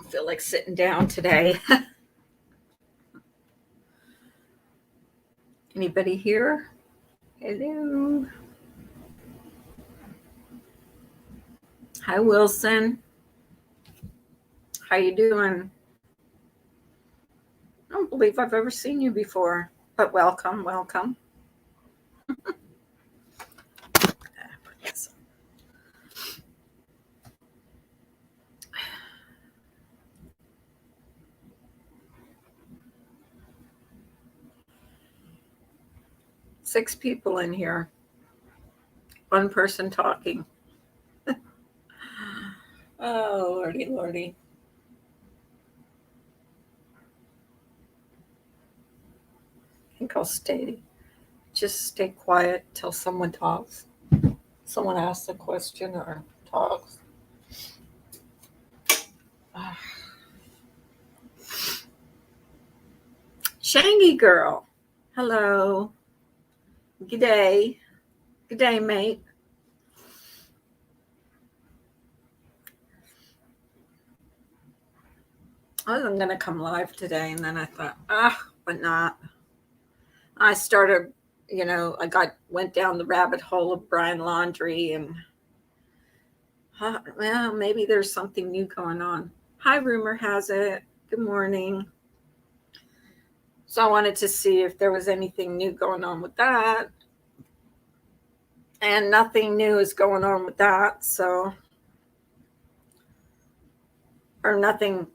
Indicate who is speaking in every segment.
Speaker 1: Feel like sitting down today. Anybody here? Hello. Hi, Wilson. How you doing? I don't believe I've ever seen you before, but welcome. 6 people in here. 1 person talking. Oh, lordy. I think I'll just stay quiet till someone talks. Someone asks a question or talks. Shangy girl. Hello. Good day. Good day, mate. I wasn't going to come live today, and then I thought, but not. I started, I went down the rabbit hole of Brian Laundrie, and well, maybe there's something new going on. Hi, rumor has it. Good morning. So I wanted to see if there was anything new going on with that. And nothing new is going on with that, or nothing.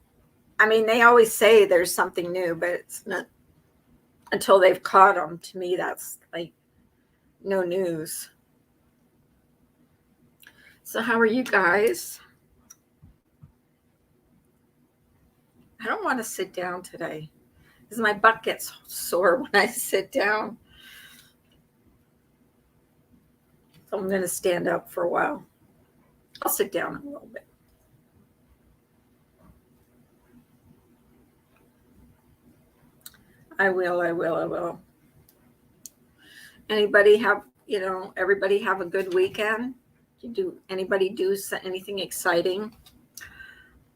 Speaker 1: I mean, they always say there's something new, but it's not until they've caught them. To me, that's like no news. So how are you guys? I don't want to sit down today because my butt gets sore when I sit down. So I'm going to stand up for a while. I'll sit down a little bit. I will. Anybody have, everybody have a good weekend? Anybody do anything exciting?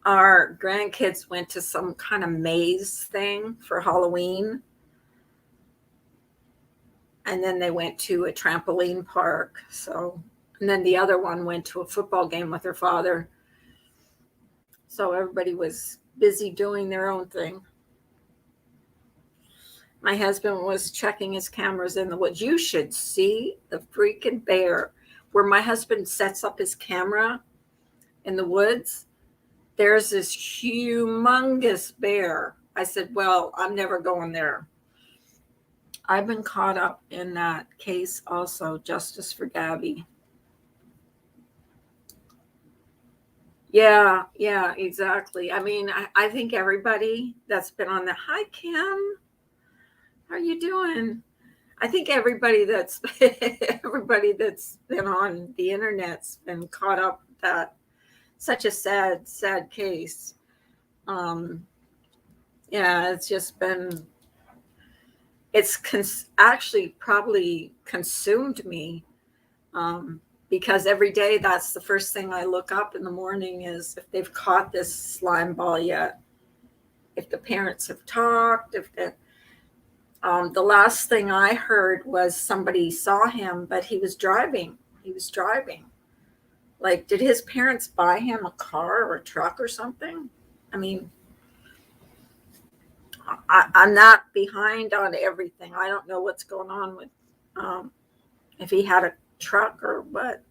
Speaker 1: Our grandkids went to some kind of maze thing for Halloween. And then they went to a trampoline park. And then the other one went to a football game with her father. So everybody was busy doing their own thing. My husband was checking his cameras in the woods. You should see the freaking bear. Where my husband sets up his camera in the woods, there's this humongous bear. I said, well, I'm never going there. I've been caught up in that case also, Justice for Gabby. Yeah, exactly. I mean, I think everybody that's been on the, hi, Kim. How are you doing? I think everybody that's been on the internet's been caught up with that. Such a sad case. It's just been, actually probably consumed me, because every day that's the first thing I look up in the morning is if they've caught this slime ball yet, if the parents have talked, the last thing I heard was somebody saw him, but he was driving. Like, did his parents buy him a car or a truck or something? I mean, I'm not behind on everything. I don't know what's going on with if he had a truck or what.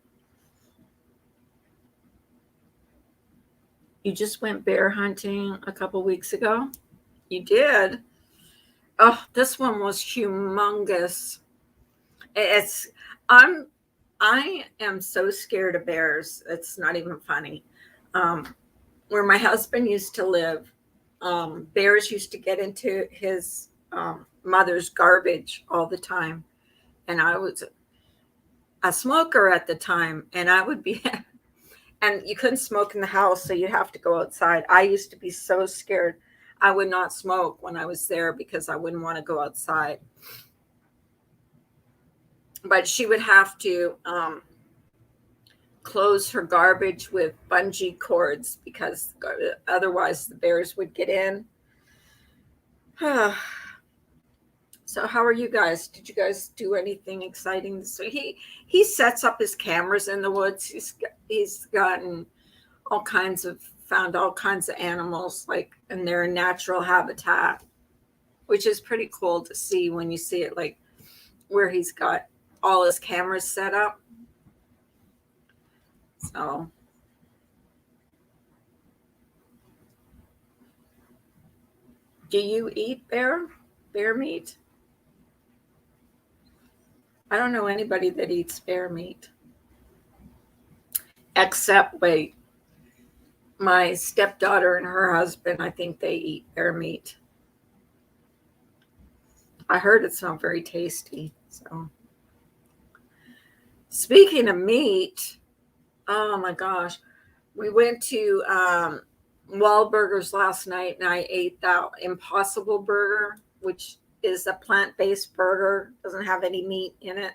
Speaker 1: You just went bear hunting a couple weeks ago? You did? Oh, this one was humongous. I am so scared of bears. It's not even funny. Where my husband used to live, bears used to get into his mother's garbage all the time. And I was a smoker at the time, and I would be, and you couldn't smoke in the house, so you'd have to go outside. I used to be so scared. I would not smoke when I was there because I wouldn't want to go outside. But she would have to close her garbage with bungee cords because otherwise the bears would get in. So how are you guys? Did you guys do anything exciting? So he sets up his cameras in the woods. He's gotten found all kinds of animals like in their natural habitat, which is pretty cool to see when you see it, like where he's got all his cameras set up. So do you eat bear meat? I don't know anybody that eats bear meat. Except, wait, my stepdaughter and her husband, I think they eat bear meat. I heard it's not very tasty. So, speaking of meat, oh my gosh, we went to Wahlburgers last night and I ate that Impossible Burger, which is a plant-based burger, doesn't have any meat in it.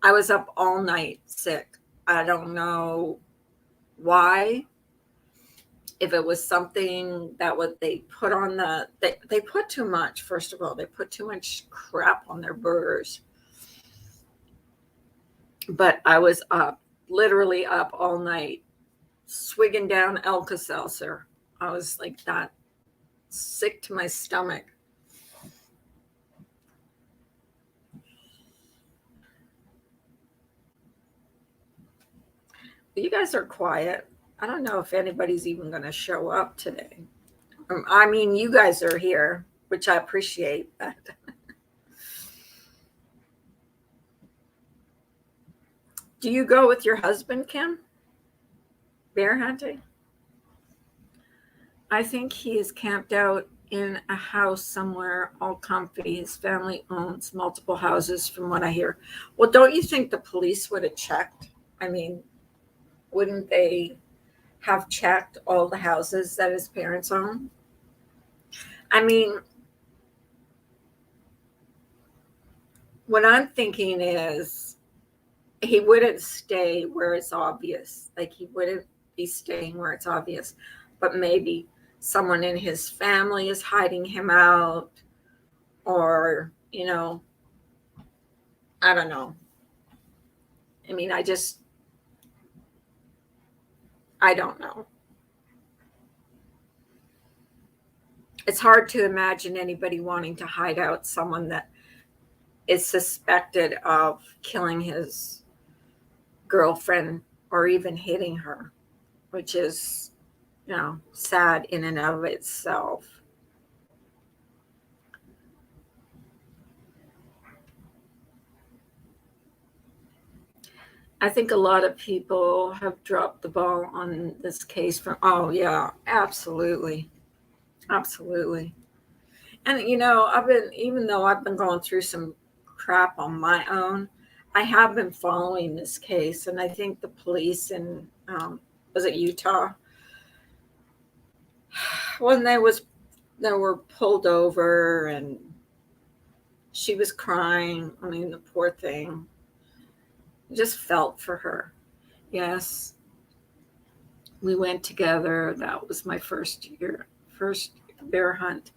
Speaker 1: I was up all night sick. I don't know why. If it was something that what they put on they put too much. First of all, they put too much crap on their burgers. But I was up, literally up all night, swigging down Alka-Seltzer. I was like that, sick to my stomach. You guys are quiet. I don't know if anybody's even going to show up today. I mean, you guys are here, which I appreciate. Do you go with your husband, Kim? Bear hunting? I think he is camped out in a house somewhere, all comfy. His family owns multiple houses, from what I hear. Well, don't you think the police would have checked? I mean, wouldn't they have checked all the houses that his parents own? I mean, what I'm thinking is he wouldn't stay where it's obvious. Like he wouldn't be staying where it's obvious, but maybe someone in his family is hiding him out, or, I don't know. I mean, I don't know. It's hard to imagine anybody wanting to hide out someone that is suspected of killing his girlfriend or even hitting her, which is, sad in and of itself. I think a lot of people have dropped the ball on this case oh yeah, absolutely. Absolutely. And even though I've been going through some crap on my own, I have been following this case, and I think the police in was it Utah, when they were pulled over and she was crying. I mean, the poor thing. I just felt for her. Yes, we went together. That was my first bear hunt.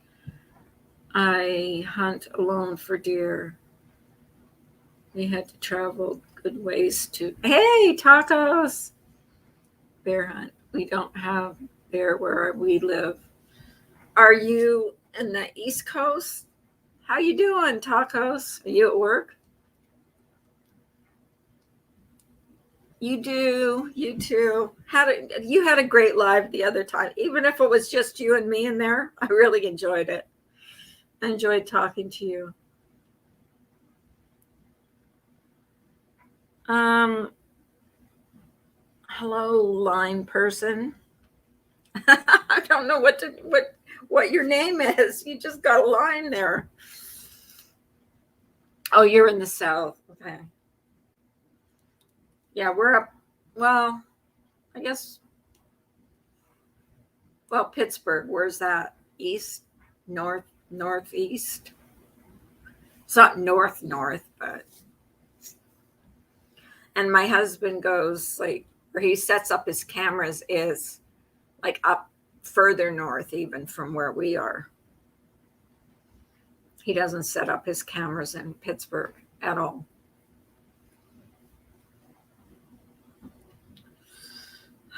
Speaker 1: I hunt alone for deer. We had to travel good ways to. Hey, tacos! Bear hunt. We don't have bear where we live. Are you in the East Coast? How you doing, tacos? Are you at work? You do. You too. You had a great live the other time, even if it was just you and me in there. I really enjoyed it. I enjoyed talking to you. Hello, line person. I don't know what your name is. You just got a line there. Oh, you're in the South. Okay. Yeah, we're up. Well, I guess. Well, Pittsburgh. Where's that? East, north, northeast. It's not north, but And my husband goes like, or he sets up his cameras is like up further north, even from where we are. He doesn't set up his cameras in Pittsburgh at all.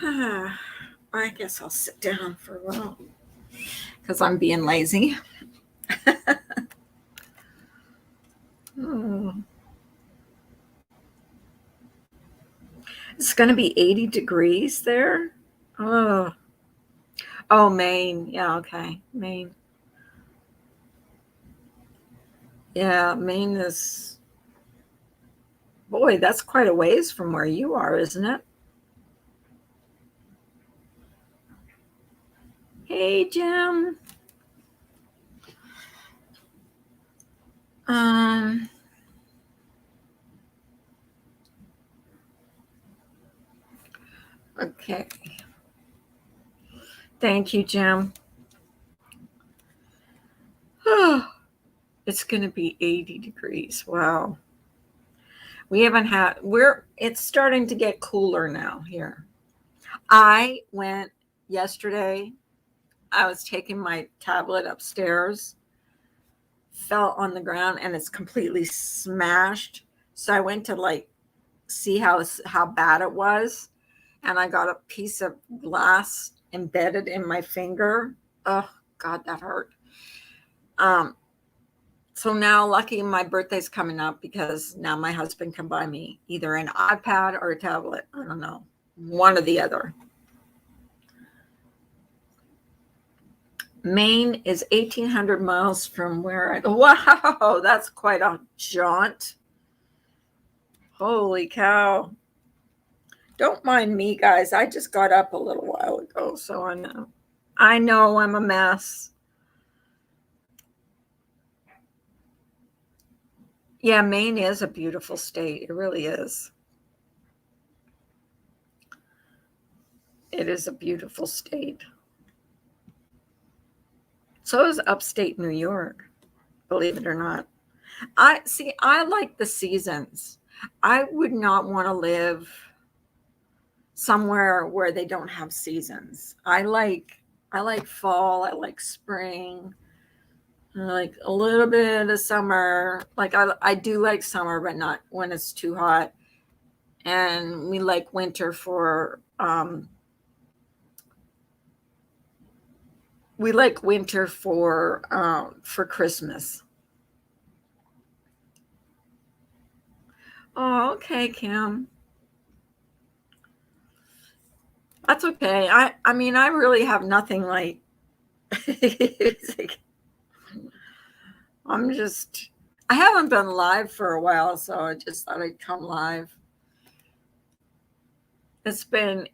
Speaker 1: I guess I'll sit down for a while because I'm being lazy. It's going to be 80 degrees there. Oh, Maine. Yeah, okay. Maine. Yeah, Maine is, boy, that's quite a ways from where you are, isn't it? Hey, Jim. Okay. Thank you, Jim. Oh, it's going to be 80 degrees. Wow. It's starting to get cooler now here. I went yesterday, I was taking my tablet upstairs, fell on the ground, and it's completely smashed. So I went to like see how bad it was, and I got a piece of glass embedded in my finger. Oh God, that hurt. So now, lucky my birthday's coming up because now my husband can buy me either an iPad or a tablet. I don't know, one or the other. Maine is 1,800 miles from where wow, that's quite a jaunt. Holy cow. Don't mind me, guys. I just got up a little while ago, so I know I'm a mess. Yeah, Maine is a beautiful state. It really is. It is a beautiful state. So is upstate New York, believe it or not. I like the seasons. I would not want to live somewhere where they don't have seasons. I like fall, I like spring, I like a little bit of summer. Like I do like summer, but not when it's too hot. And we like winter for Christmas. Oh, okay, Kim. That's okay. I mean, I really have nothing like, like I haven't been live for a while, so I just thought I'd come live. It's been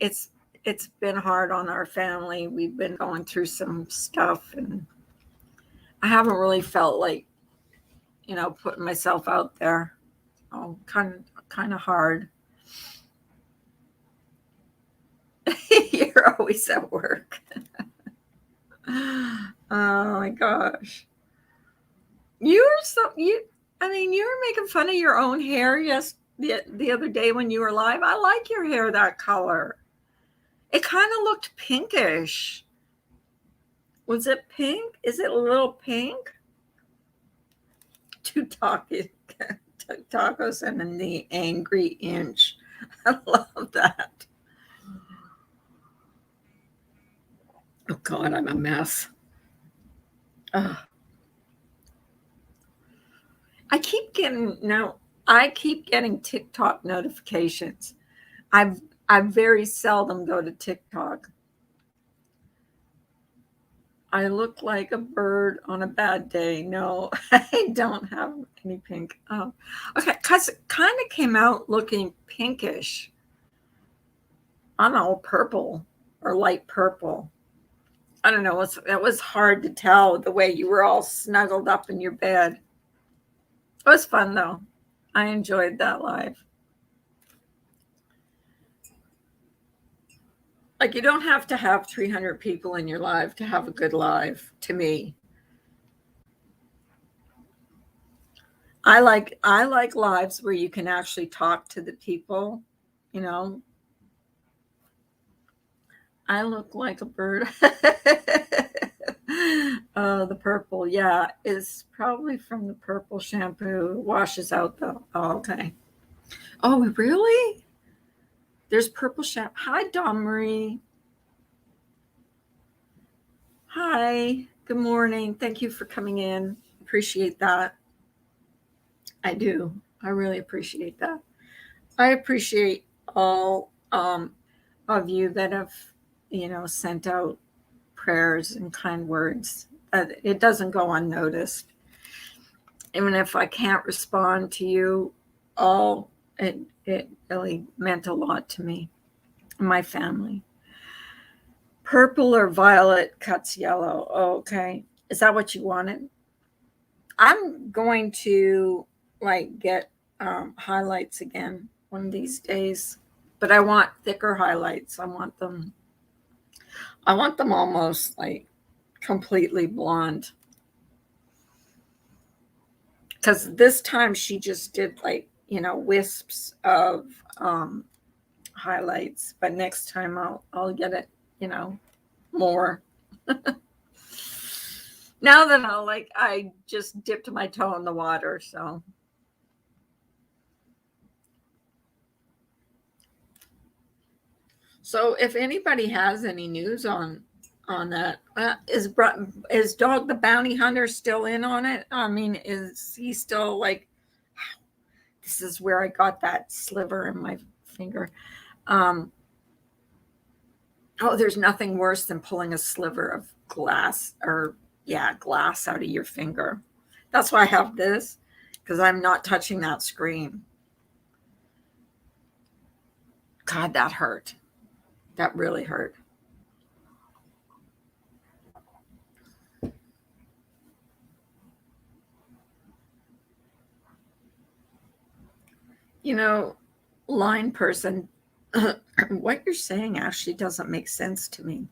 Speaker 1: hard on our family. We've been going through some stuff, and I haven't really felt like, putting myself out there. Oh, kind of hard. You're always at work. Oh my gosh. I mean, you were making fun of your own hair the other day when you were live. I like your hair that color. It kind of looked pinkish. Was it pink? Is it a little pink? Two tacos and then the angry inch. I love that. Oh God, I'm a mess. Ugh. I keep getting TikTok notifications. I very seldom go to TikTok. I look like a bird on a bad day. No, I don't have any pink. Oh, okay. Because it kind of came out looking pinkish. I don't know, purple or light purple. I don't know. It was hard to tell the way you were all snuggled up in your bed. It was fun, though. I enjoyed that live. Like, you don't have to have 300 people in your live to have a good live, to me. I like lives where you can actually talk to the people, you know. I look like a bird. The purple, yeah, is probably from the purple shampoo. It washes out though. Oh, okay. Oh, really? There's purple shampoo. Hi, Dawn Marie. Hi. Good morning. Thank you for coming in. Appreciate that. I do. I really appreciate that. I appreciate all of you that have, sent out prayers and kind words. It doesn't go unnoticed. Even if I can't respond to you all, it really meant a lot to me and my family. Purple or violet cuts yellow. Oh, okay. Is that what you wanted? I'm going to get highlights again one of these days, but I want thicker highlights. I want them almost like completely blonde. Because this time she just did wisps of highlights, but next time I'll get it, more. Now that I just dipped my toe in the water, so. So if anybody has any news on that, is Dog the Bounty Hunter still in on it? I mean, is he still this is where I got that sliver in my finger? Oh, there's nothing worse than pulling a sliver of glass glass out of your finger. That's why I have this, because I'm not touching that screen. God, that hurt. That really hurt. Line person, what you're saying actually doesn't make sense to me.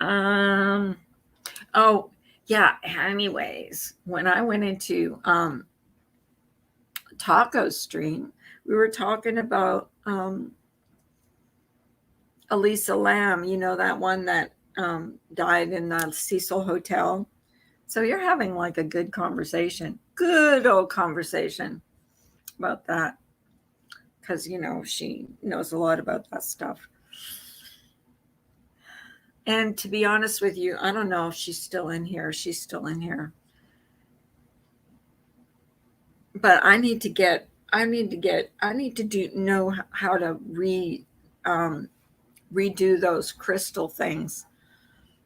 Speaker 1: Oh, yeah. Anyways, when I went into Taco Stream, we were talking about Elisa Lamb, that one that died in the Cecil Hotel. So you're having a good conversation, good old conversation about that, because she knows a lot about that stuff. And to be honest with you, I don't know if she's still in here. She's still in here. But I need to know how to redo those crystal things,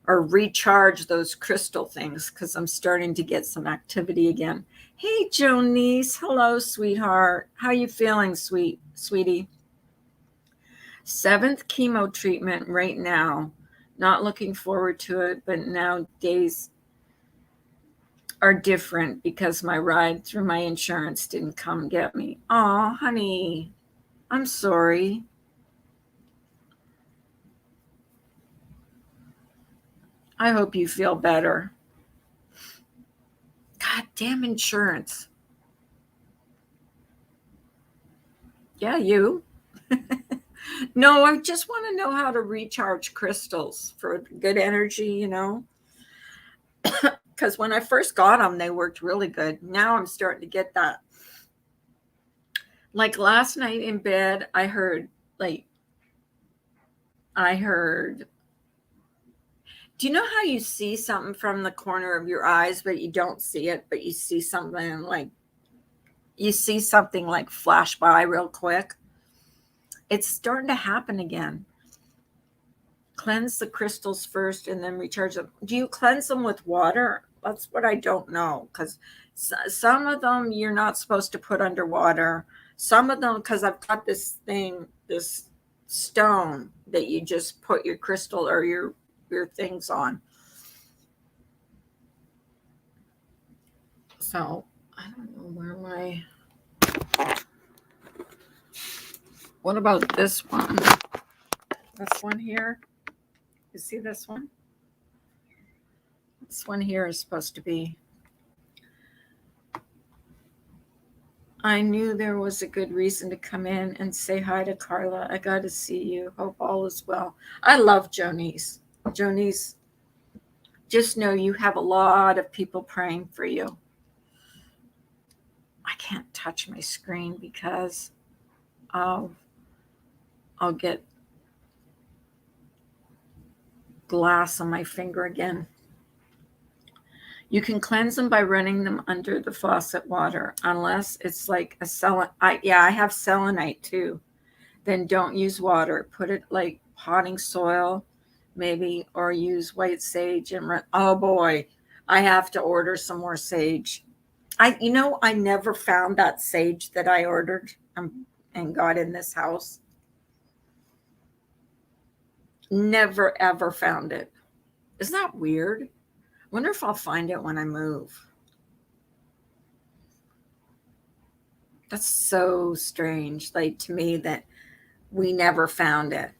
Speaker 1: or recharge those crystal things, because I'm starting to get some activity again. Hey, Jonice. Hello, sweetheart. How you feeling, sweetie? 7th chemo treatment right now. Not looking forward to it, but now days are different because my ride through my insurance didn't come get me. Oh, honey, I'm sorry. I hope you feel better. God damn insurance. Yeah, you. No, I just want to know how to recharge crystals for good energy, because when I first got them, they worked really good. Now I'm starting to get that. Like last night in bed, I heard, do you know how you see something from the corner of your eyes, but you don't see it, but you see something flash by real quick? It's starting to happen again. Cleanse the crystals first and then recharge them. Do you cleanse them with water? That's what I don't know, because some of them you're not supposed to put underwater. Some of them, because I've got this stone that you just put your crystal or your things on. So I don't know where what about this one? This one here? You see this one? This one here is supposed to be I knew there was a good reason to come in and say hi to Carla. I got to see you. Hope all is well. I love Jonice. Jonice, just know you have a lot of people praying for you. I can't touch my screen because I'll get glass on my finger again. You can cleanse them by running them under the faucet water, unless it's like a I have selenite too. Then don't use water. Put it like potting soil, maybe, or use white sage and oh boy, I have to order some more sage. I never found that sage that I ordered and got in this house. Never ever found it. Isn't that weird? Wonder if I'll find it when I move. That's so strange, like to me, that we never found it.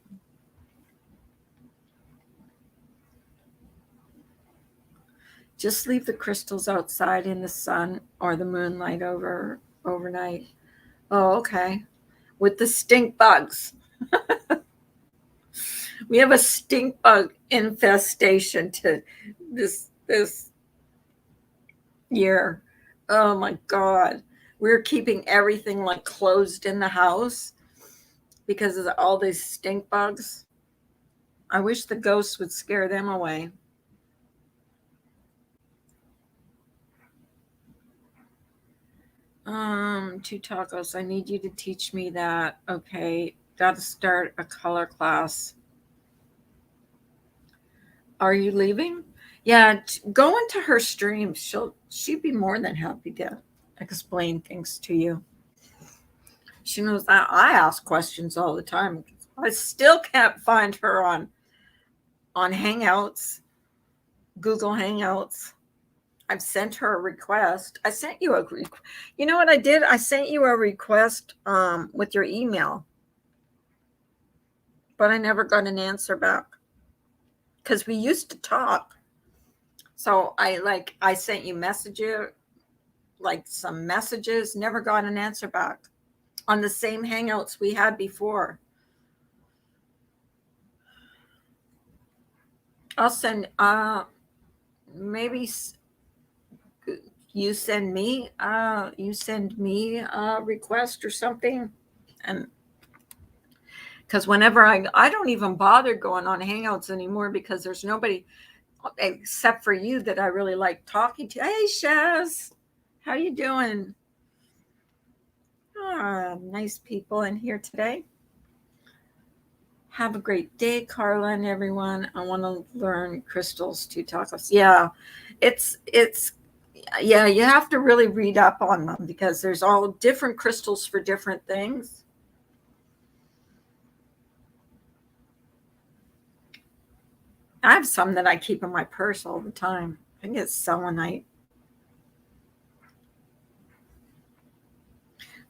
Speaker 1: Just leave the crystals outside in the sun or the moonlight overnight. Oh, okay. With the stink bugs. We have a stink bug infestation to this year. Oh my God. We're keeping everything like closed in the house because of all these stink bugs. I wish the ghosts would scare them away. Two tacos. I need you to teach me that. Okay. Got to start a color class. Are you leaving? Yeah, go into her stream. She'd be more than happy to explain things to you. She knows that I ask questions all the time. I still can't find her on Hangouts, Google Hangouts. I've sent her a request. I sent you you know what I did? I sent you a request with your email, but I never got an answer back because we used to talk. So I sent you some messages, never got an answer back on the same Hangouts we had before. I'll send maybe you send me a request or something, and because whenever I don't even bother going on Hangouts anymore because there's nobody except for you that I really like talking to. Hey Shaz, how you doing? Nice people in here today. Have a great day, Carla and everyone. I want to learn crystals to tacos. Yeah, it's yeah, you have to really read up on them because there's all different crystals for different things. I have some that I keep in my purse all the time. I think it's selenite.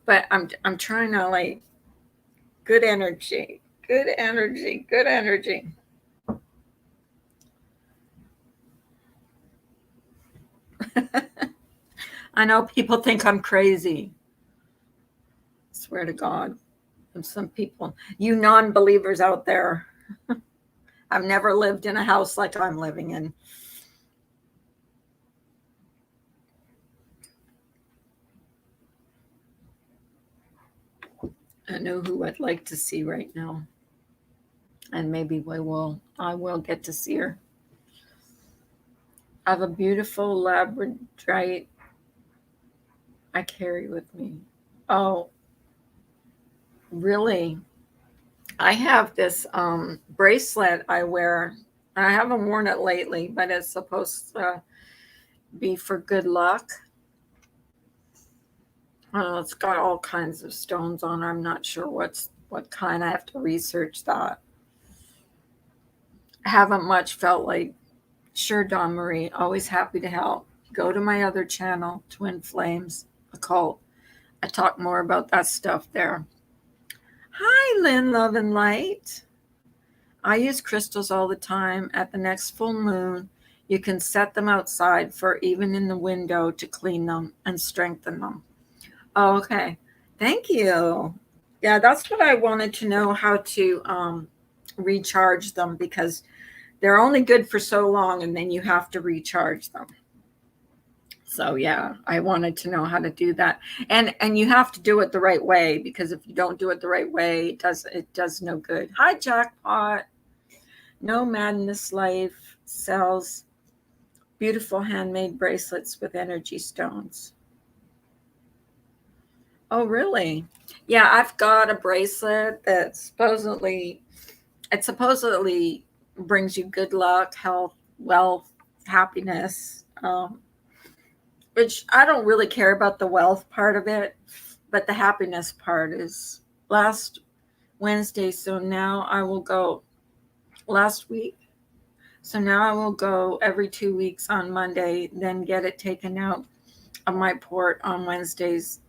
Speaker 1: But I'm trying to like good energy, good energy, good energy. I know people think I'm crazy. I swear to God. And some people, you non-believers out there, I've never lived in a house like I'm living in. I know who I'd like to see right now. And maybe I will get to see her. I have a beautiful labradorite I carry with me. Oh, really? I have this bracelet I wear. I haven't worn it lately, but it's supposed to be for good luck. It's got all kinds of stones on it. I'm not sure what kind. I have to research that. I haven't much felt like. Sure, Dawn Marie, always happy to help. Go to my other channel, Twin Flames Occult. I talk more about that stuff there. Hi, Lynn, Love and Light. I use crystals all the time. At the next full moon, you can set them outside for even in the window to clean them and strengthen them. Oh, okay. Thank you. Yeah, that's what I wanted to know, how to recharge them, because they're only good for so long and then you have to recharge them. So yeah, I wanted to know how to do that. And you have to do it the right way, because if you don't do it the right way, it does no good. Hi, Jackpot. No Madness Life sells beautiful handmade bracelets with energy stones. Oh, really? Yeah, I've got a bracelet that supposedly brings you good luck, health, wealth, happiness. Which I don't really care about the wealth part of it, but the happiness part is last Wednesday. So now I will go last week. So now I will go every 2 weeks on Monday, then get it taken out of my port on Wednesdays,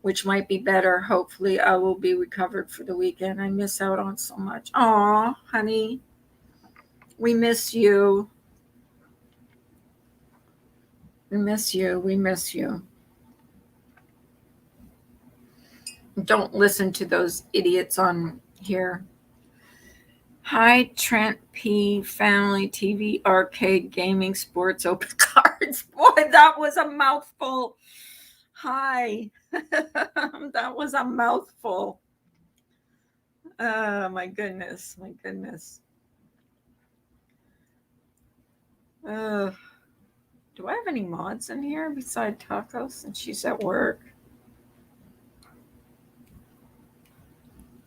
Speaker 1: which might be better. Hopefully, I will be recovered for the weekend. I miss out on so much. Aw, honey, we miss you. We miss you. We miss you. Don't listen to those idiots on here. Hi, Trent P. Family TV, arcade, gaming, sports, open cards. Boy, that was a mouthful. Hi. That was a mouthful. Oh, my goodness. My goodness. Uh, do I have any mods in here beside Taco since she's at work?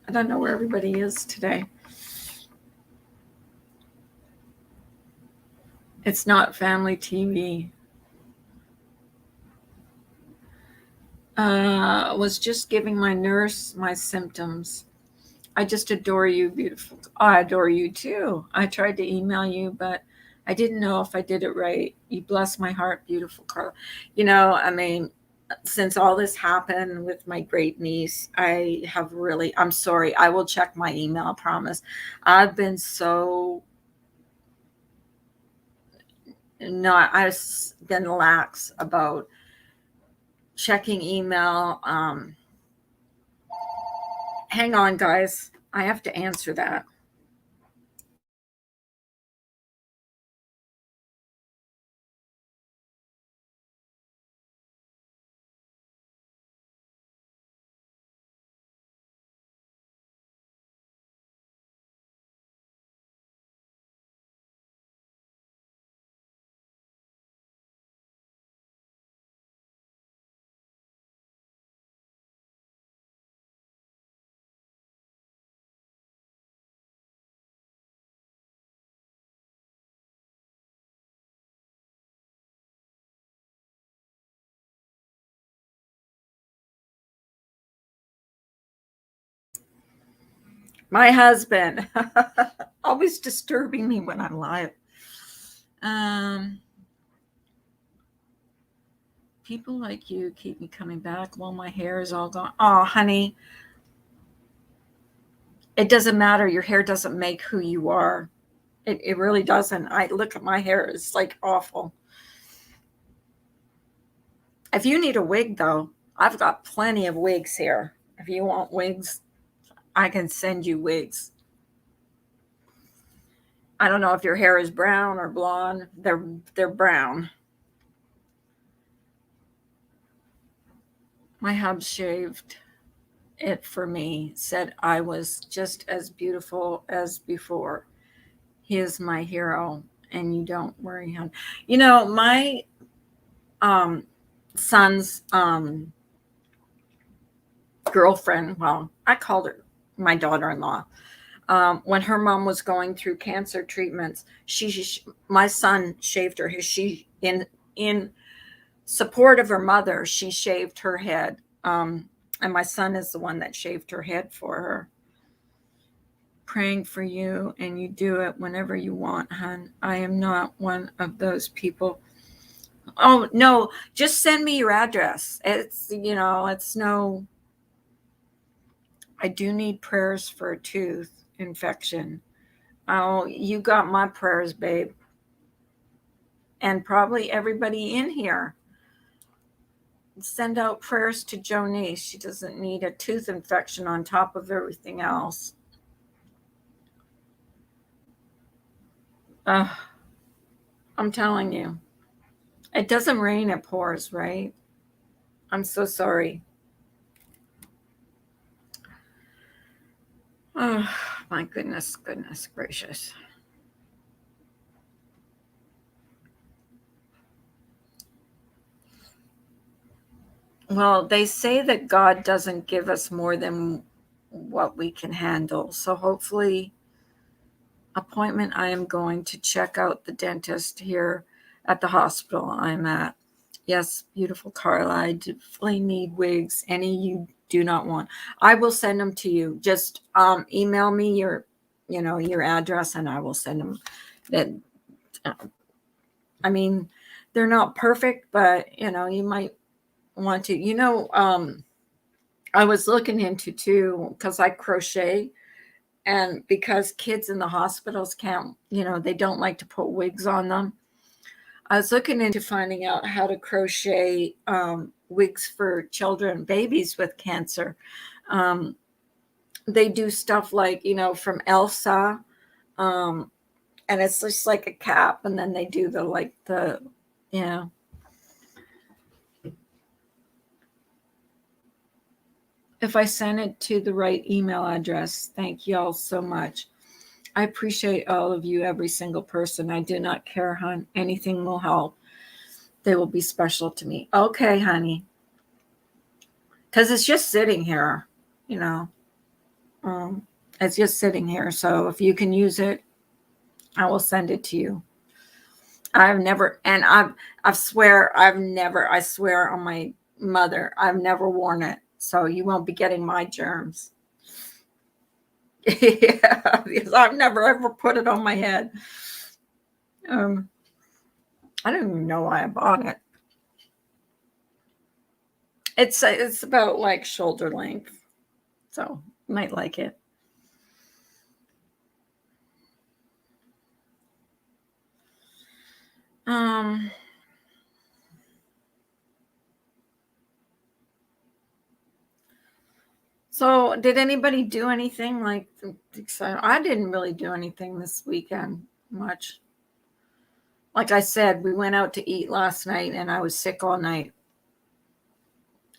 Speaker 1: I don't know where everybody is today. It's not family TV. Was just giving my nurse my symptoms. I just adore you, beautiful. I adore you too. I tried to email you, but I didn't know if I did it right. You bless my heart, beautiful Carla. I mean, since all this happened with my great niece, I'm sorry. I will check my email, I promise. I've been so, I've been lax about checking email. Hang on, guys. I have to answer that. My husband, always disturbing me when I'm live. Um, People like you keep me coming back while my hair is all gone. Oh, honey, it doesn't matter. Your hair doesn't make who you are. It really doesn't. I look at my hair; it's like awful. If you need a wig, though, I've got plenty of wigs here. If you want wigs, I can send you wigs. I don't know if your hair is brown or blonde. They're brown. My hub shaved it for me, said I was just as beautiful as before. He is my hero, and you don't worry, hon. My um, son's girlfriend, well, I called her my daughter-in-law. When her mom was going through cancer treatments, my son shaved her. She in support of her mother, she shaved her head. And my son is the one that shaved her head for her. Praying for you, and you do it whenever you want, hon. I am not one of those people. Oh, no, just send me your address. It's no, I do need prayers for a tooth infection. Oh, you got my prayers, babe. And probably everybody in here. Send out prayers to Jonice. She doesn't need a tooth infection on top of everything else. I'm telling you. It doesn't rain, it pours, right? I'm so sorry. Oh, my goodness gracious. Well, they say that God doesn't give us more than what we can handle. So hopefully, appointment, I am going to check out the dentist here at the hospital I'm at. Yes, beautiful Carla, I definitely need wigs. Any you do not want, I will send them to you. Just email me your address, and I will send them. That I mean, they're not perfect, but you might want to. I was looking into too, because I crochet, and because kids in the hospitals can't, they don't like to put wigs on them. I was looking into finding out how to crochet wigs for children, babies with cancer. They do stuff like, from Elsa, and it's just like a cap, and then they do you know. If I send it to the right email address, thank you all so much. I appreciate all of you, every single person. I do not care, hon. Anything will help. They will be special to me. Okay, honey. Because it's just sitting here, you know. It's just sitting here. So if you can use it, I will send it to you. I've never, and I swear on my mother, I've never worn it. So you won't be getting my germs. Yeah, because I've never ever put it on my head. I don't even know why I bought it. It's about like shoulder length, so you might like it. So did anybody do anything like exciting? I didn't really do anything this weekend much. Like I said, we went out to eat last night, and I was sick all night.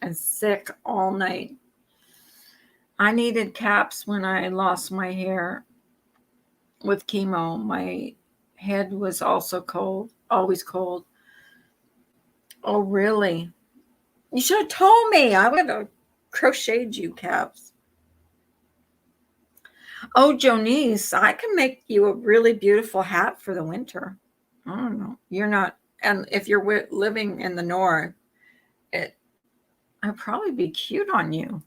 Speaker 1: And sick all night. I needed caps when I lost my hair with chemo. My head was also cold, always cold. Oh, really? You should have told me. I would have crocheted you caps. Oh, Jonice, I can make you a really beautiful hat for the winter. I don't know. You're not, and if you're living in the north, I'd probably be cute on you.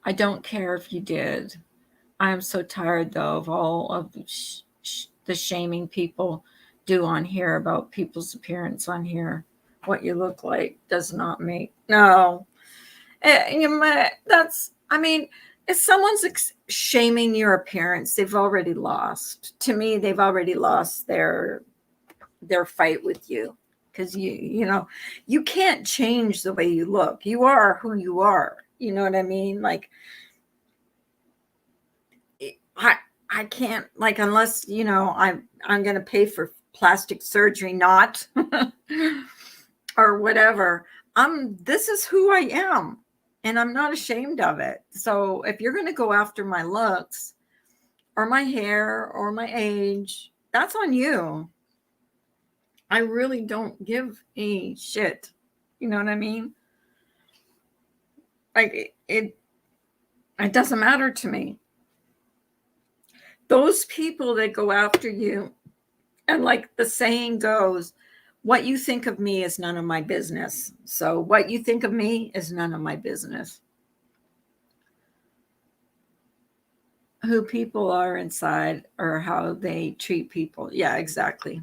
Speaker 1: I don't care if you did. I am so tired, though, of all of the shaming people do on here about people's appearance on here. What you look like does not make no. I mean, if someone's shaming your appearance, they've already lost. To me, they've already lost their fight with you, because you can't change the way you look. You are who you are. You know what I mean? Like, I can't, like, unless I'm going to pay for plastic surgery, not or whatever. This is who I am, and I'm not ashamed of it. So if you're going to go after my looks or my hair or my age, that's on you. I really don't give a shit. You know what I mean? Like, it doesn't matter to me. Those people that go after you, and like the saying goes, what you think of me is none of my business. So what you think of me is none of my business. Who people are inside or how they treat people. Yeah, exactly.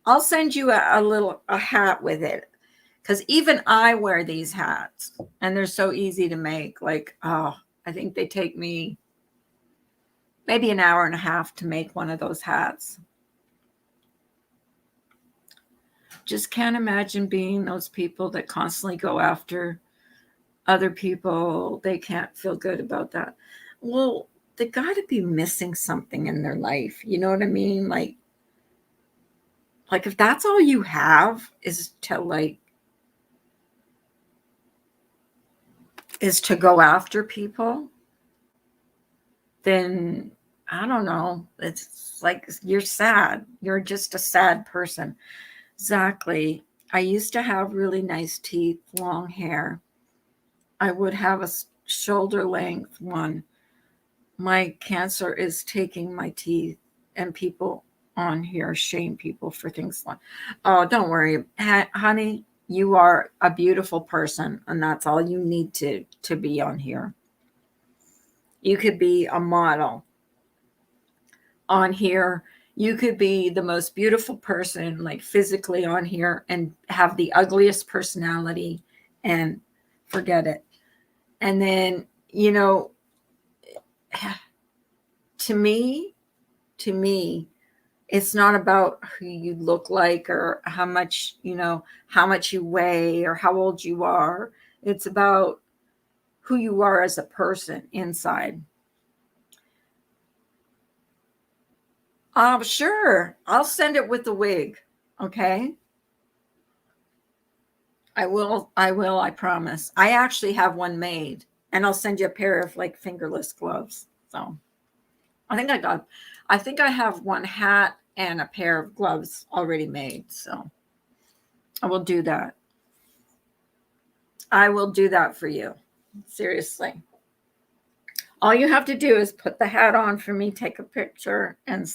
Speaker 1: I'll send you a hat with it, because even I wear these hats, and they're so easy to make. Like, I think they take me maybe an hour and a half to make one of those hats. just can't imagine being those people that constantly go after other people. They can't feel good about that. Well, they got to be missing something in their life. You know what I mean? Like if that's all you have is to go after people, then I don't know. It's like you're sad. You're just a sad person. Exactly. I used to have really nice teeth, long hair. I would have a shoulder length one. My cancer is taking my teeth, and people on here shame people for things like, oh, don't worry, honey, you are a beautiful person, and that's all you need to be on here. You could be a model on here. You could be the most beautiful person, like physically on here, and have the ugliest personality and forget it. And then, to me, it's not about who you look like or how much you weigh or how old you are. It's about who you are as a person inside. Sure. I'll send it with the wig. Okay. I will, I promise. I actually have one made, and I'll send you a pair of like fingerless gloves. So I think I have one hat and a pair of gloves already made. So I will do that. I will do that for you. Seriously. All you have to do is put the hat on for me, take a picture, and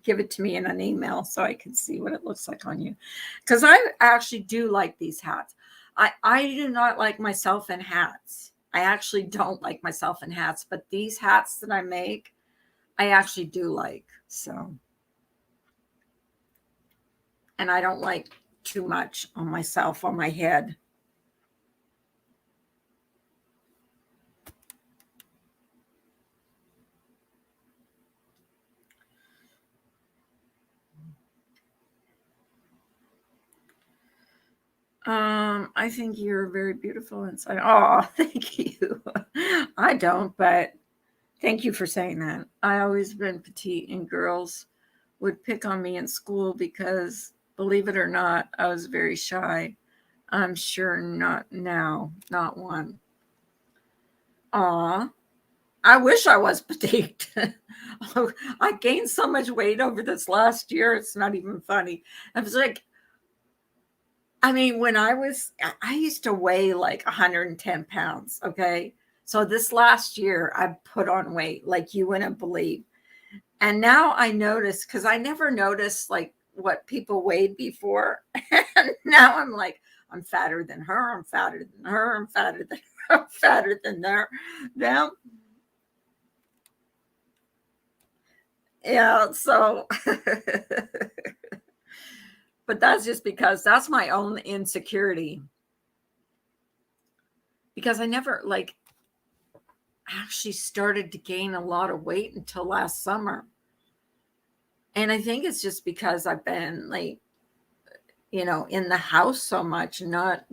Speaker 1: give it to me in an email so I can see what it looks like on you. Because I actually do like these hats. I do not like myself in hats. I actually don't like myself in hats, but these hats that I make, I actually do like. So, and I don't like too much on myself, on my head. I think you're very beautiful inside. Oh, thank you. I don't, but thank you for saying that. I always been petite, and girls would pick on me in school because, believe it or not, I was very shy. I'm sure not now, not one. Aw, I wish I was petite. I gained so much weight over this last year. It's not even funny. I was like, I mean, I used to weigh like 110 pounds. Okay. So this last year, I put on weight like you wouldn't believe. And now I notice, because I never noticed like what people weighed before. And now I'm like, I'm fatter than her. I'm fatter than her. I'm fatter than her. I'm fatter than her. Them. Yeah. So, but that's just because that's my own insecurity. Because I never like actually started to gain a lot of weight until last summer. And I think it's just because I've been like, in the house so much, not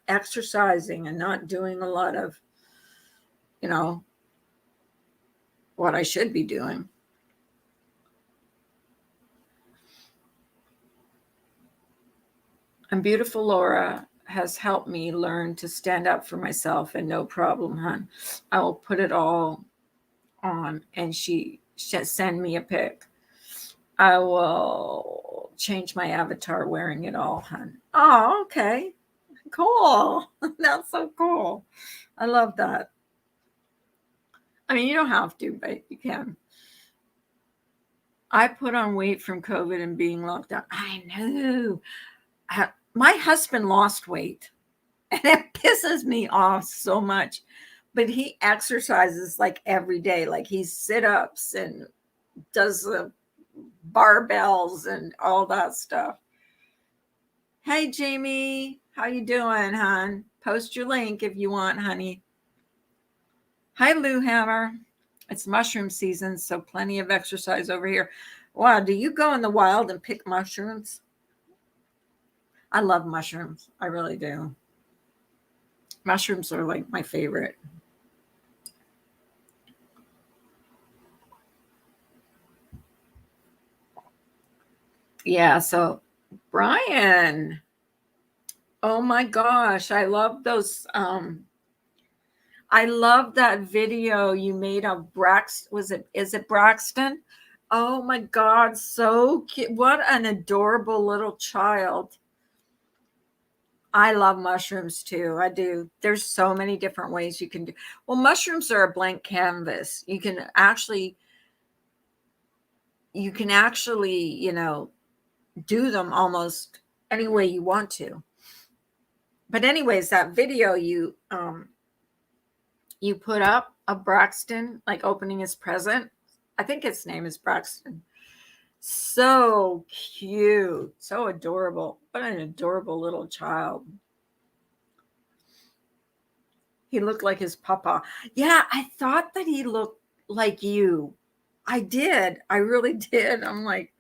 Speaker 1: exercising and not doing a lot of, you know, what I should be doing. And beautiful Laura has helped me learn to stand up for myself, and no problem, hon. I will put it all on, and she should send me a pic. I will change my avatar wearing it all, hon. Oh, okay. Cool. That's so cool. I love that. I mean, you don't have to, but you can. I put on weight from COVID and being locked down. I know. My husband lost weight, and it pisses me off so much. But he exercises like every day. Like he sit ups and does the barbells and all that stuff. Hey, Jamie, how you doing, hon? Post your link if you want, honey. Hi, Lou Hammer. It's mushroom season, so plenty of exercise over here. Wow, do you go in the wild and pick mushrooms? I love mushrooms. I really do. Mushrooms are like my favorite. Yeah, so Brian, oh my gosh, I love those I love that video you made of is it Braxton? Oh my God, so cute. What an adorable little child. I love mushrooms too. I do. There's so many different ways you can do. Well, mushrooms are a blank canvas. You can actually, do them almost any way you want to. But anyways, that video you put up of Braxton like opening his present. I think his name is Braxton. So cute, so adorable. What an adorable little child. He looked like his papa. Yeah, I thought that he looked like you. I did. I really did. I'm like,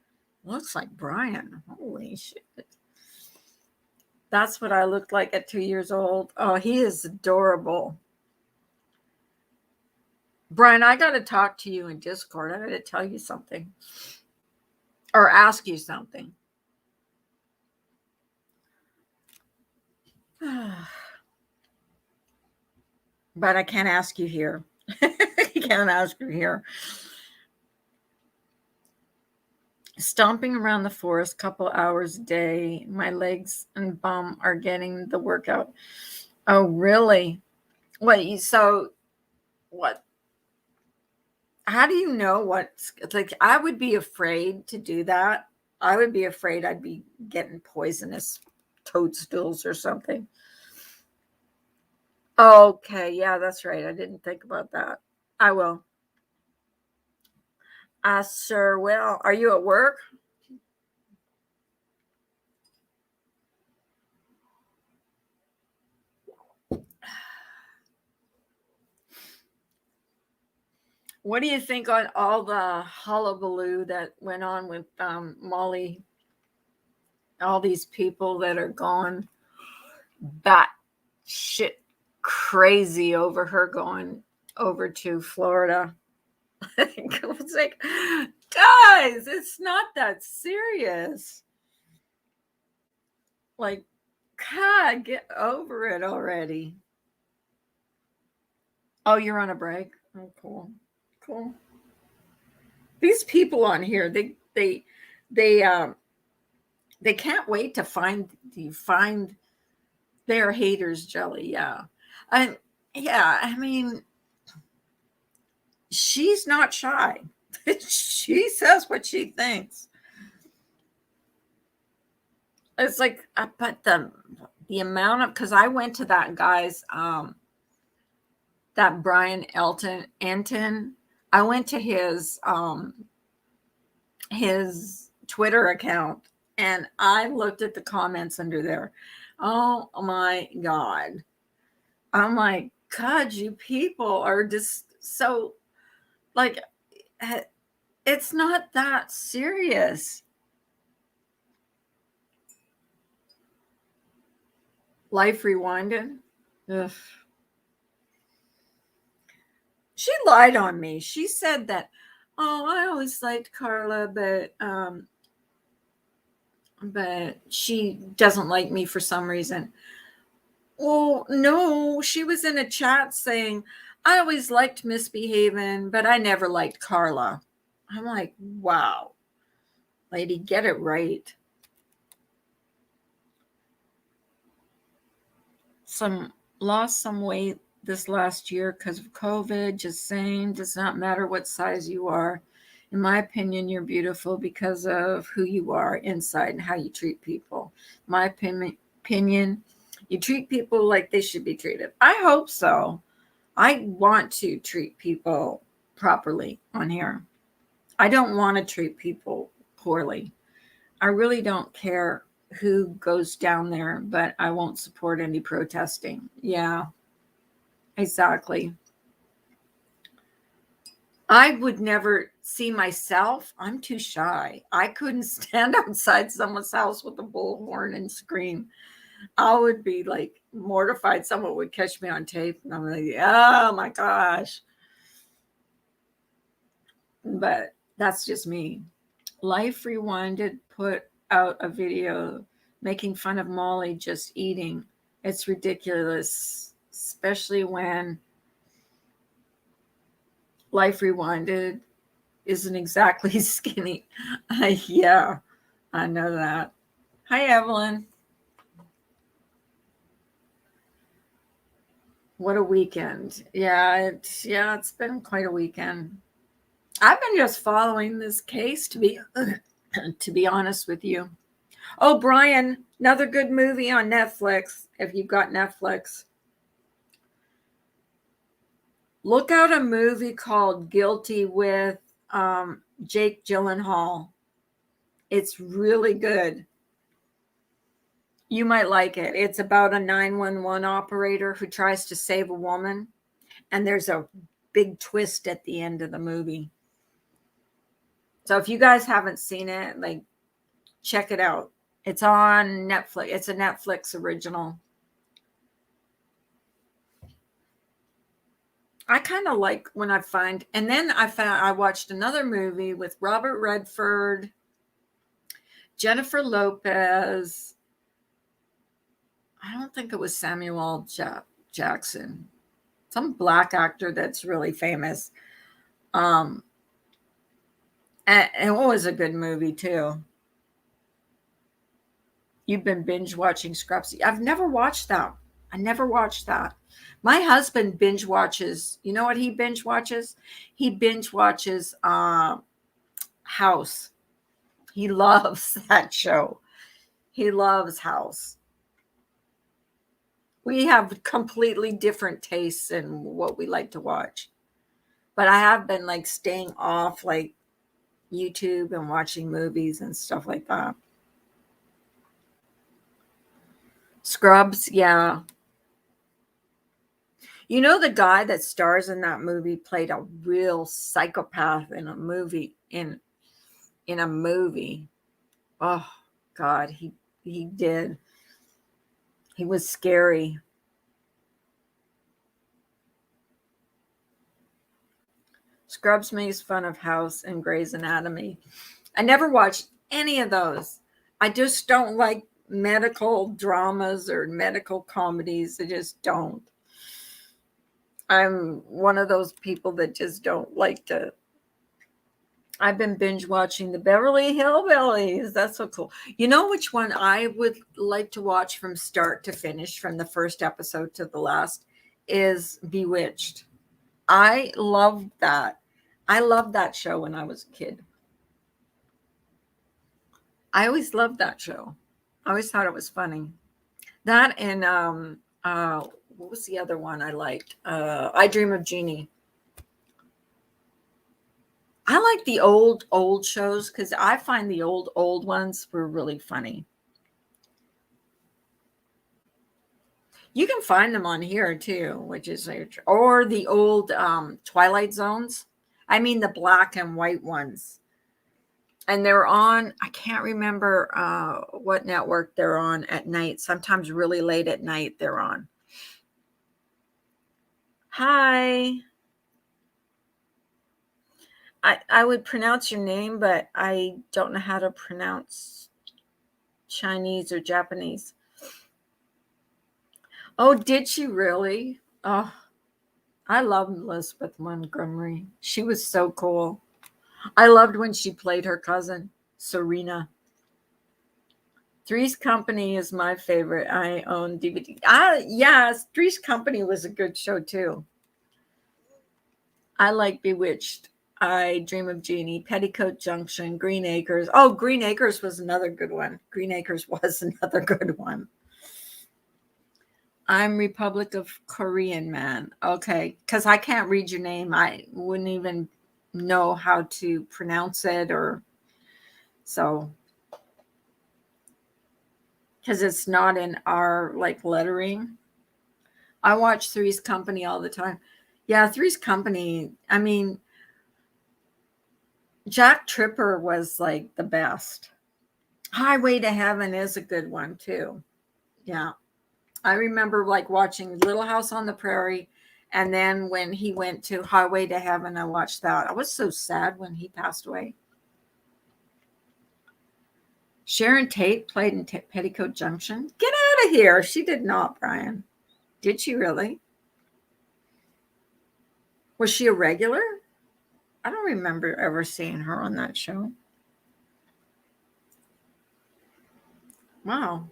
Speaker 1: looks like Brian. Holy shit. That's what I looked like at 2 years old. Oh, he is adorable. Brian, I got to talk to you in Discord. I got to tell you something or ask you something. But I can't ask you here. I can't ask you here. Stomping around the forest couple hours a day. My legs and bum are getting the workout. Oh, really? What? How do you know what's like? I would be afraid to do that. I would be afraid I'd be getting poisonous toadstools or something. Okay, yeah, that's right. I didn't think about that. I will. I sure will. Are you at work? What do you think on all the hullabaloo that went on with Molly? All these people that are gone bat shit crazy over her going over to Florida. It was like, guys, it's not that serious. Like, God, get over it already. Oh, you're on a break? Oh, cool. Cool. These people on here, they they can't wait to find their haters jelly. Yeah. And yeah, I mean, she's not shy. She says what she thinks. It's like, but the amount of because I went to that guy's that Brian Enton. I went to his Twitter account and I looked at the comments under there. Oh my God. I'm like, God, you people are just so like it's not that serious. Life Rewinded. Ugh. She lied on me. She said that, oh, I always liked Carla, but she doesn't like me for some reason. Well, no, she was in a chat saying, I always liked Misbehaving, but I never liked Carla. I'm like, wow, lady, get it right. Lost some weight this last year because of COVID. Just saying, does not matter what size you are. In my opinion, you're beautiful because of who you are inside and how you treat people. My opinion, you treat people like they should be treated. I hope so. I want to treat people properly on here. I don't want to treat people poorly. I really don't care who goes down there, but I won't support any protesting. Yeah, exactly. I would never See, myself, I'm too shy. I couldn't stand outside someone's house with a bullhorn and scream. I would be like mortified. Someone would catch me on tape, and I'm like, oh my gosh. But that's just me. Life Rewinded put out a video making fun of Molly just eating. It's ridiculous, especially when Life Rewinded isn't exactly skinny. Yeah, I know that. Hi, Evelyn. What a weekend. It's been quite a weekend. I've been just following this case to be honest with you. Oh, Brian, another good movie on Netflix if you've got Netflix. Look out a movie called Guilty with Jake Gyllenhaal. It's really good. You might like it. It's about a 911 operator who tries to save a woman, and there's a big twist at the end of the movie. So if you guys haven't seen it, like, check it out. It's on Netflix. It's a Netflix original. I kind of like when I find, and then I watched another movie with Robert Redford, Jennifer Lopez. I don't think it was Samuel Jackson, some black actor that's really famous. And it was a good movie too. You've been binge watching Scrubs. I've never watched that. I never watched that. My husband binge watches. You know what he binge watches? He binge watches House. He loves that show. He loves House. We have completely different tastes in what we like to watch. But I have been like staying off like YouTube and watching movies and stuff like that. Scrubs, yeah. You know, the guy that stars in that movie played a real psychopath in a movie in a movie. Oh God, he did. He was scary. Scrubs makes fun of House and Grey's Anatomy. I never watched any of those. I just don't like medical dramas or medical comedies. I just don't. I'm one of those people that just don't like to. I've been binge watching the Beverly Hillbillies. That's so cool. You know which one I would like to watch from start to finish, from the first episode to the last, is Bewitched. I love that. I loved that show when I was a kid. I always loved that show. I always thought it was funny. That and what was the other one I liked? I Dream of Jeannie. I like the old shows because I find the old ones were really funny. You can find them on here too, which is or the old Twilight Zones. I mean the black and white ones. And they're on, I can't remember what network they're on at night. Sometimes really late at night they're on. Hi. I would pronounce your name, but I don't know how to pronounce Chinese or Japanese. Oh, did she really? Oh, I love Elizabeth Montgomery. She was so cool. I loved when she played her cousin, Serena. Three's Company is my favorite. I own DVD. Yes, Three's Company was a good show too. I like Bewitched. I Dream of Jeannie, Petticoat Junction, Green Acres. Oh, Green Acres was another good one. Green Acres was another good one. I'm Republic of Korean Man. Okay, because I can't read your name. I wouldn't even know how to pronounce it, or so, because it's not in our like lettering. I watch Three's Company all the time. Yeah, Three's Company. I mean, Jack Tripper was like the best. Highway to Heaven is a good one too. Yeah. I remember like watching Little House on the Prairie. And then when he went to Highway to Heaven, I watched that. I was so sad when he passed away. Sharon Tate played in Petticoat Junction. Get out of here. She did not, Brian. Did she really? Was she a regular? I don't remember ever seeing her on that show. Wow.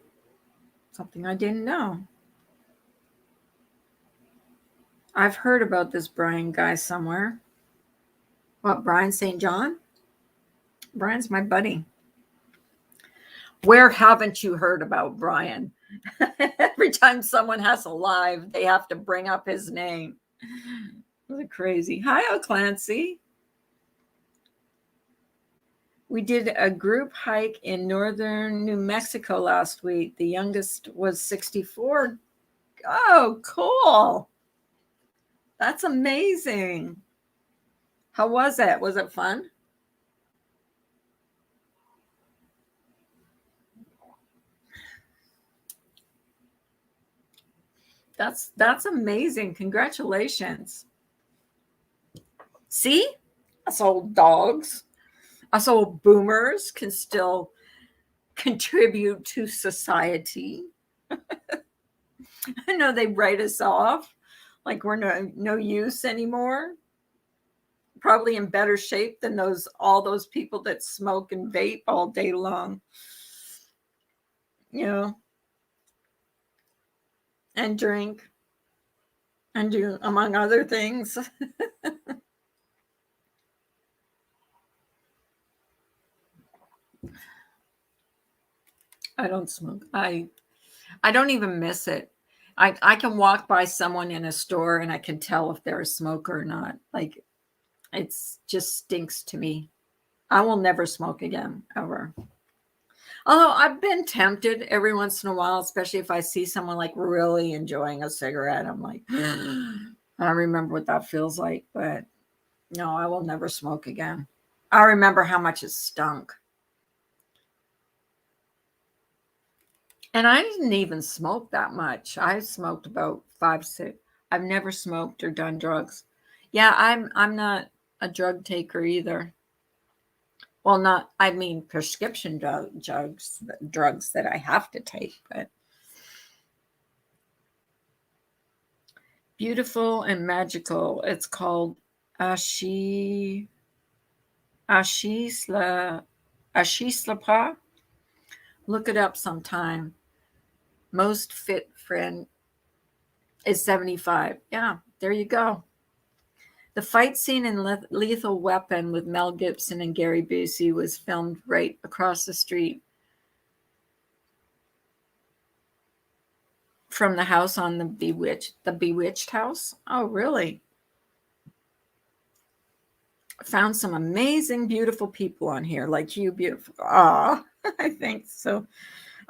Speaker 1: Something I didn't know. I've heard about this Brian guy somewhere. What, Brian St. John? Brian's my buddy. Where haven't you heard about Brian? Every time someone has a live, they have to bring up his name. What crazy. Hi, Clancy. We did a group hike in northern New Mexico last week. The youngest was 64. Oh, cool. That's amazing. How was it? Was it fun? That's amazing. Congratulations. See? Us old dogs, us old boomers can still contribute to society. I know they write us off like we're no use anymore. Probably in better shape than all those people that smoke and vape all day long. You know, and drink and do among other things. I don't smoke. I don't even miss it. I can walk by someone in a store and I can tell if they're a smoker or not. Like it's just stinks to me. I will never smoke again, ever. Although I've been tempted every once in a while, especially if I see someone like really enjoying a cigarette. I'm like, I remember what that feels like, but no, I will never smoke again. I remember how much it stunk. And I didn't even smoke that much. I smoked about 5, 6. I've never smoked or done drugs. Yeah, I'm not a drug taker either. Well, not I mean prescription drugs that I have to take, but beautiful and magical. It's called Ashi Ashisla Ashislapa. Look it up sometime. Most fit friend is 75. Yeah, there you go. The fight scene in Lethal Weapon with Mel Gibson and Gary Busey was filmed right across the street from the house on the Bewitched house. Oh, really? Found some amazing, beautiful people on here, like you, beautiful. Ah, I think so.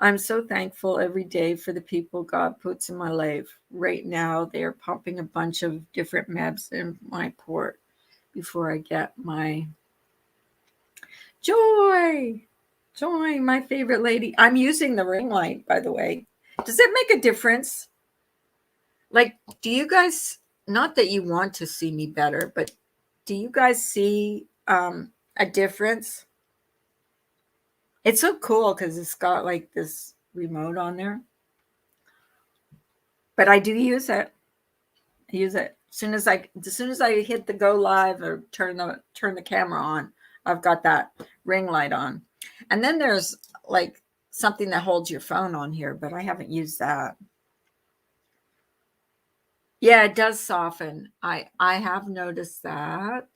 Speaker 1: I'm so thankful every day for the people God puts in my life. Right now, they are pumping a bunch of different meds in my port before I get my joy. Joy, my favorite lady. I'm using the ring light, by the way. Does it make a difference? Like, do you guys, not that you want to see me better, but do you guys see a difference? It's so cool because it's got like this remote on there. But I do use it. I use it. As soon as I hit the go live or turn the camera on, I've got that ring light on. And then there's like something that holds your phone on here, but I haven't used that. Yeah, it does soften. I have noticed that.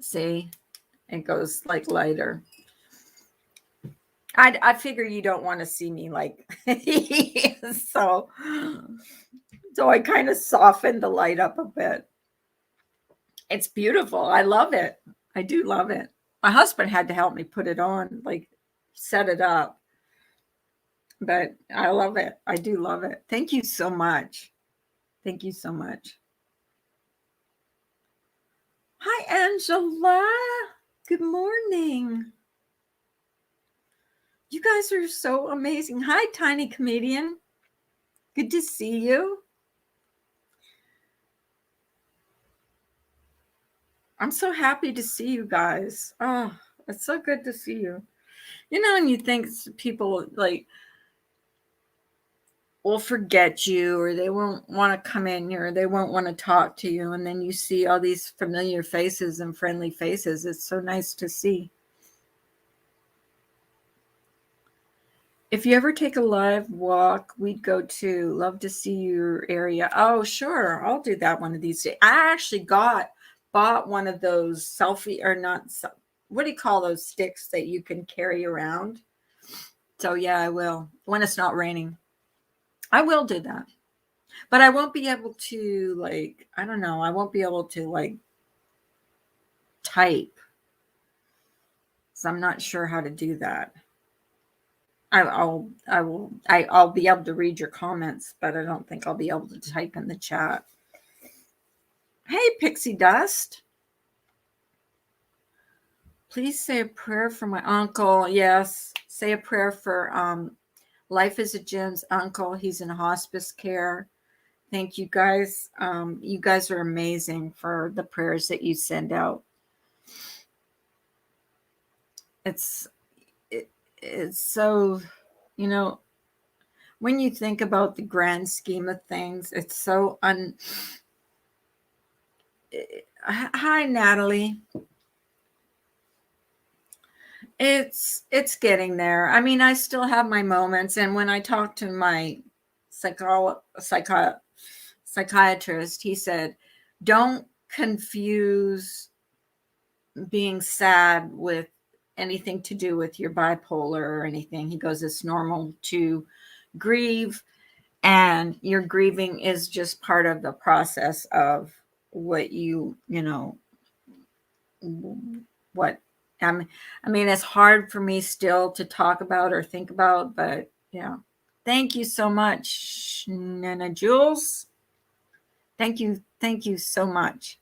Speaker 1: See, it goes like lighter. I figure you don't want to see me like so. So I kind of softened the light up a bit. It's beautiful. I love it. I do love it. My husband had to help me put it on, like set it up. But I love it. I do love it. Thank you so much. Thank you so much. Hi, Angela. Good morning. You guys are so amazing. Hi, Tiny Comedian. Good to see you. I'm so happy to see you guys. Oh, it's so good to see you. You know, and you think people like will forget you, or they won't want to come in here, or they won't want to talk to you, and then you see all these familiar faces and friendly faces. It's so nice to see. If you ever take a live walk, we'd go to. Love to see your area. Oh, sure. I'll do that one of these days. I actually bought one of those selfie, or not, what do you call those sticks that you can carry around? So yeah, I will. When it's not raining, I will do that. But I won't be able to, like, I don't know, I won't be able to like type. So I'm not sure how to do that. I'll be able to read your comments, but I don't think I'll be able to type in the chat. Hey, Pixie Dust. Please say a prayer for my uncle. Yes, say a prayer for Life is a Jim's uncle. He's in hospice care. Thank you guys. You guys are amazing for the prayers that you send out. It's so, you know, when you think about the grand scheme of things, it's so Hi, Natalie. It's getting there. I mean, I still have my moments, and when I talk to my psychiatrist, he said, "Don't confuse being sad with anything to do with your bipolar or anything." He goes, "It's normal to grieve, and your grieving is just part of the process of what what I mean, it's hard for me still to talk about or think about, but yeah. Thank you so much, Nana Jules. Thank you so much.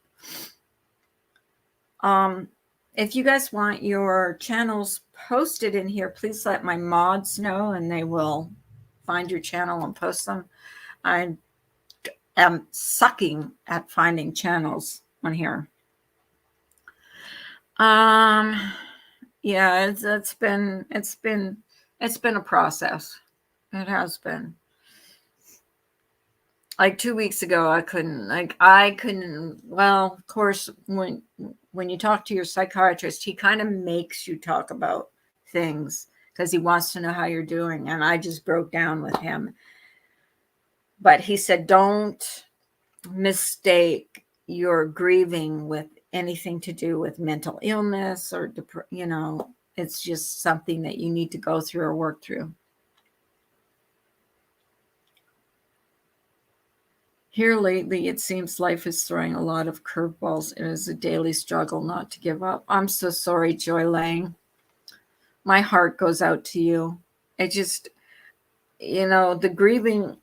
Speaker 1: If you guys want your channels posted in here, please let my mods know, and they will find your channel and post them. I am sucking at finding channels on here. Yeah, it's been a process. It has been. Like 2 weeks ago, I couldn't. Well, of course, when you talk to your psychiatrist, he kind of makes you talk about things because he wants to know how you're doing, and I just broke down with him. But he said, don't mistake your grieving with anything to do with mental illness or it's just something that you need to go through or work through. Here lately, it seems life is throwing a lot of curveballs. It is a daily struggle not to give up. I'm so sorry, Joy Lang. My heart goes out to you. It just, the grieving,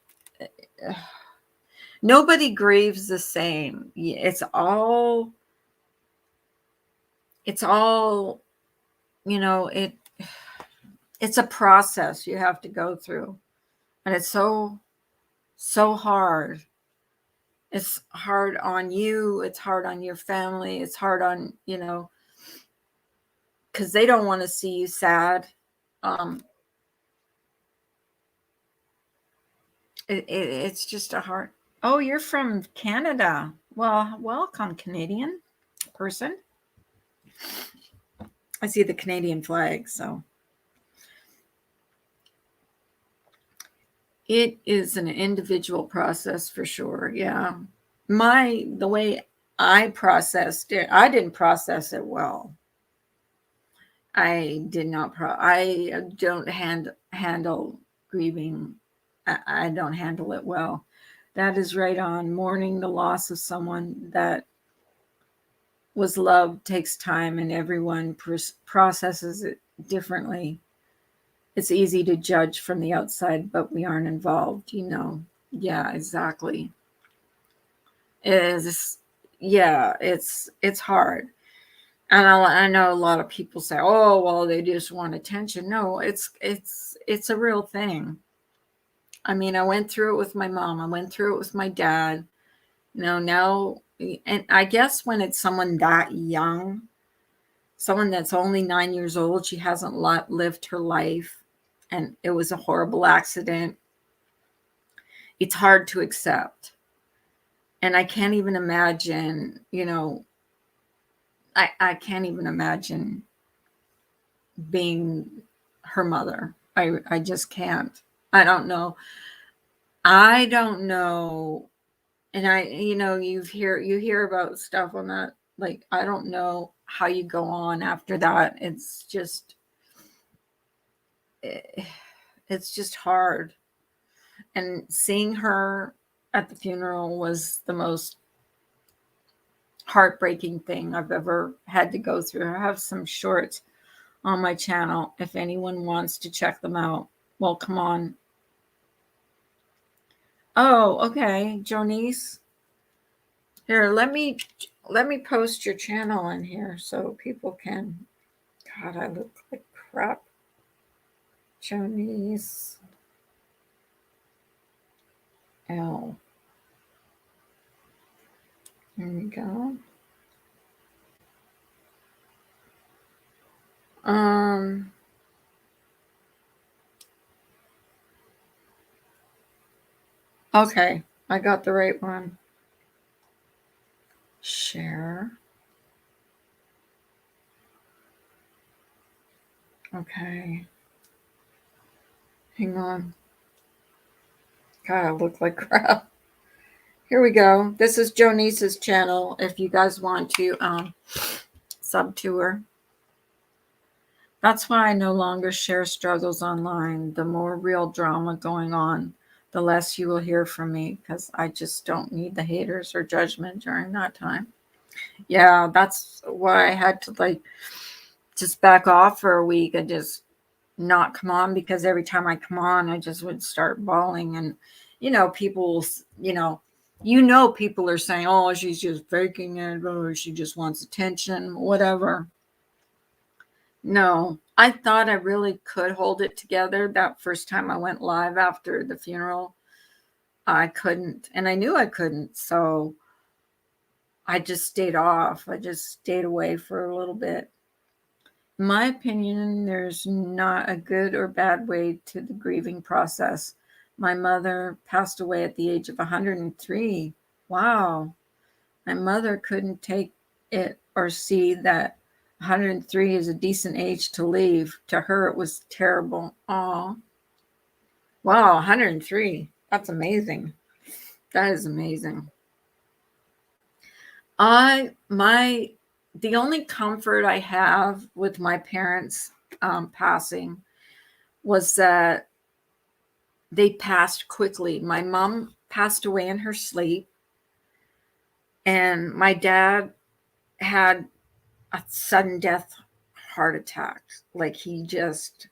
Speaker 1: nobody grieves the same. It's all, it's a process you have to go through. And it's so hard. It's hard on you. It's hard on your family. It's hard on, because they don't want to see you sad. It's just a hard. Oh, you're from Canada. Well, welcome, Canadian person. I see the Canadian flag, so it is an individual process for sure. Yeah. The way I processed it, I didn't process it well. I did not I don't handle grieving. I don't handle it well. That is right on. Mourning the loss of someone that was loved takes time, and everyone processes it differently. It's easy to judge from the outside, but we aren't involved, Yeah, exactly. Is yeah, it's hard. And I know a lot of people say, "Oh, well, they just want attention." No, it's a real thing. I mean, I went through it with my mom. I went through it with my dad. Now, and I guess when it's someone that young, someone that's only 9 years old, she hasn't lived her life, and it was a horrible accident. It's hard to accept. And I can't even imagine, I can't even imagine being her mother. I just can't. I don't know. I don't know. And you hear about stuff on that. Like, I don't know how you go on after that. Eh, it's just hard. And seeing her at the funeral was the most heartbreaking thing I've ever had to go through. I have some shorts on my channel if anyone wants to check them out. Well, come on. Oh, okay, Jonice. Here, let me post your channel in here so people can. God, I look like crap. Jonice L. There we go. Um. Okay, I got the right one. Share. Okay. Hang on. God, I look like crap. Here we go. This is Jonice's channel if you guys want to sub to her. That's why I no longer share struggles online. The more real drama going on, the less you will hear from me, because I just don't need the haters or judgment during that time. Yeah, that's why I had to just back off for a week and just not come on, because every time I come on, I just would start bawling. And, people, people are saying, oh, she's just faking it, or she just wants attention, whatever. No, I thought I really could hold it together. That first time I went live after the funeral, I couldn't, and I knew I couldn't. So I just stayed off. I just stayed away for a little bit. In my opinion, there's not a good or bad way to the grieving process. My mother passed away at the age of 103. Wow. My mother couldn't take it or see that 103 is a decent age to leave. To her, it was terrible. Oh, wow, 103. That's amazing. That is amazing. The only comfort I have with my parents passing was that they passed quickly. My mom passed away in her sleep, and my dad had a sudden death heart attack. Like, he just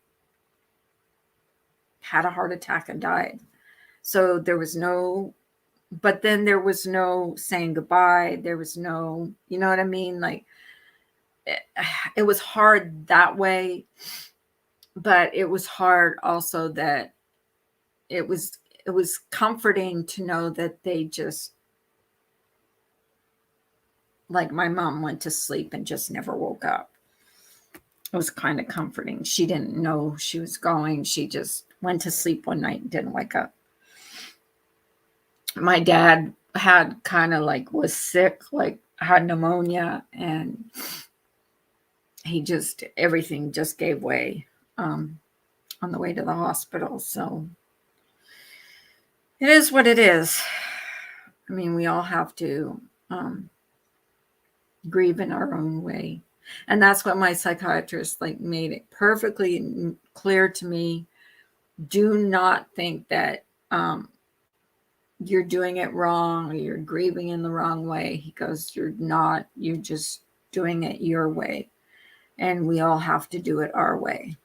Speaker 1: had a heart attack and died. So but then there was no saying goodbye. There was no, you know what I mean? Like, it was hard that way, but it was hard also that it was comforting to know that they just, like, my mom went to sleep and just never woke up. It was kind of comforting. She didn't know she was going. She just went to sleep one night and didn't wake up. My dad had was sick, like had pneumonia, and everything just gave way on the way to the hospital. So it is what it is. I mean, we all have to grieve in our own way. And that's what my psychiatrist made it perfectly clear to me. Do not think that you're doing it wrong or you're grieving in the wrong way. He goes, you're not, you're just doing it your way. And we all have to do it our way.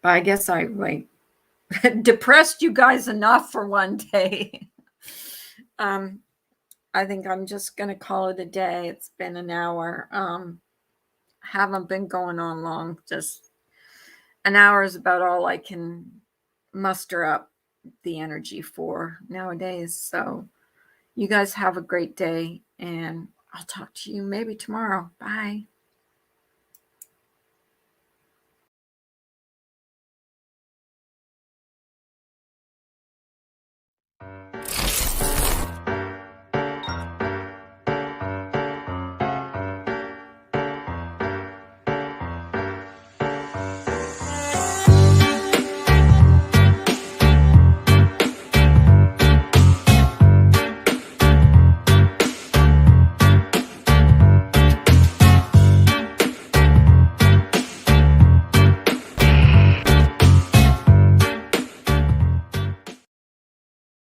Speaker 1: But I guess I depressed you guys enough for one day. I think I'm just going to call it a day. It's been an hour. Haven't been going on long. Just an hour is about all I can muster up the energy for nowadays. So you guys have a great day, and I'll talk to you maybe tomorrow. Bye.